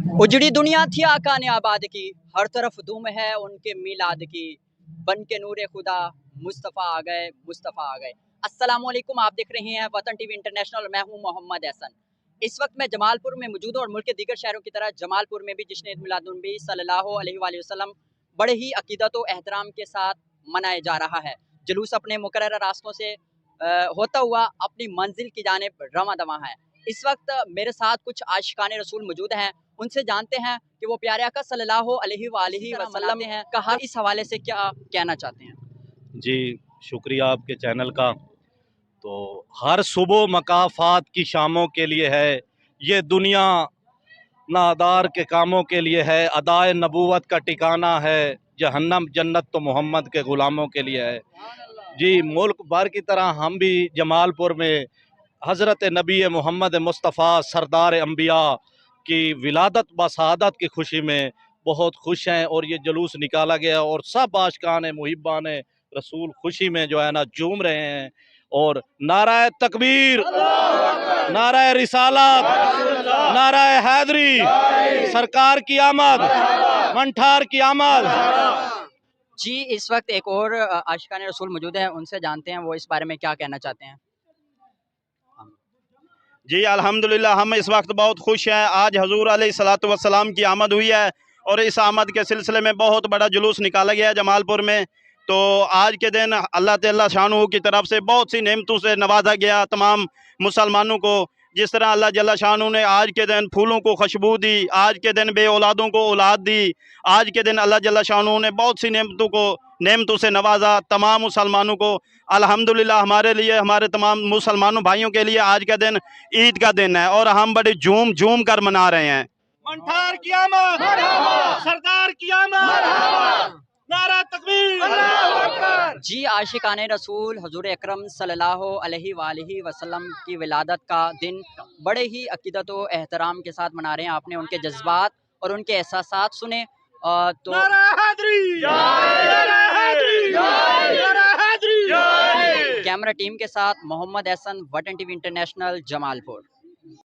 उजड़ी दुनिया थी आका ने आबाद की, हर तरफ धूम है उनके मिलाद की, बन के नूरे खुदा मुस्तफ़ा आ गए, मुस्तफ़ा आ गए। अस्सलामुअलैकुम, आप देख रहे हैं वतन टीवी इंटरनेशनल और मैं हूं मोहम्मद एहसन। इस वक्त मैं जमालपुर में मौजूद हूं और मुल्क के दीगर शहरों की तरह जमालपुर में भी जश्न ईद मिलादुन्नबी सल्लल्लाहु अलैहि वसल्लम बड़े ही अकीदत व एहतराम के साथ मनाया जा रहा है। जुलूस अपने मुकर्रर रास्तों से होता हुआ अपनी मंजिल की जानिब रवां दवा है। इस वक्त मेरे साथ कुछ आशिकाने रसूल मौजूद हैं, उनसे जानते हैं कि वो प्यारे आका सल्लल्लाहु अलैहि वसल्लम हैं कहा, इस हवाले से क्या कहना चाहते हैं। जी शुक्रिया आपके चैनल का। तो हर सुबह मकाफात की शामों के लिए है, ये दुनिया नादार के कामों के लिए है, अदाए नबूवत का ठिकाना है, जहन्नम जन्नत तो मोहम्मद के ग़ुलामों के लिए है। जी मुल्क भर की तरह हम भी जमालपुर में हज़रत नबी मोहम्मद मुस्तफ़ा सरदार अंबिया की विलादत बसादत की खुशी में बहुत खुश हैं और ये जुलूस निकाला गया और सब आशिकान मुहिब्बान रसूल खुशी में जो है ना झूम रहे हैं और नाराए तकबीर, नाराए रिसालत, नाराए हैदरी, सरकार की आमद, मंठार की आमद। जी इस वक्त एक और आशिकाने रसूल मौजूद है, उनसे जानते हैं वो इस बारे में क्या कहना चाहते हैं। जी अल्हम्दुलिल्लाह हम इस वक्त बहुत खुश हैं। आज हजूर अलैहिस्सलातु वस्सलाम की आमद हुई है और इस आमद के सिलसिले में बहुत बड़ा जुलूस निकाला गया है जमालपुर में। तो आज के दिन अल्लाह तआला शानहू की तरफ से बहुत सी नेमतों से नवाजा गया तमाम मुसलमानों को। जिस तरह अल्लाह जल्ला शानहू ने आज के दिन फूलों को खुशबू दी, आज के दिन बे औलादों को औलाद दी, आज के दिन अल्लाह जल्ला शानहू ने बहुत सी नेमतों से नवाजा तमाम मुसलमानों को। अल्हम्दुलिल्लाह हमारे लिए, हमारे तमाम मुसलमानों भाइयों के लिए आज का दिन ईद का दिन है और हम बड़े झूम झूम कर मना रहे हैं। मंठार की आमद, सरदार की आमद, नारा तकबीर। जी आशिकाने रसूल हुजूर अकरम सल्लल्लाहु अलैहि वसल्लम की विलादत का दिन बड़े ही अकीदत व एहतराम के साथ मना रहे हैं। आपने उनके जज्बात और उनके एहसासात सुने। तो कैमरा टीम के साथ मोहम्मद एहसन, वतन टीवी इंटरनेशनल, जमालपुर।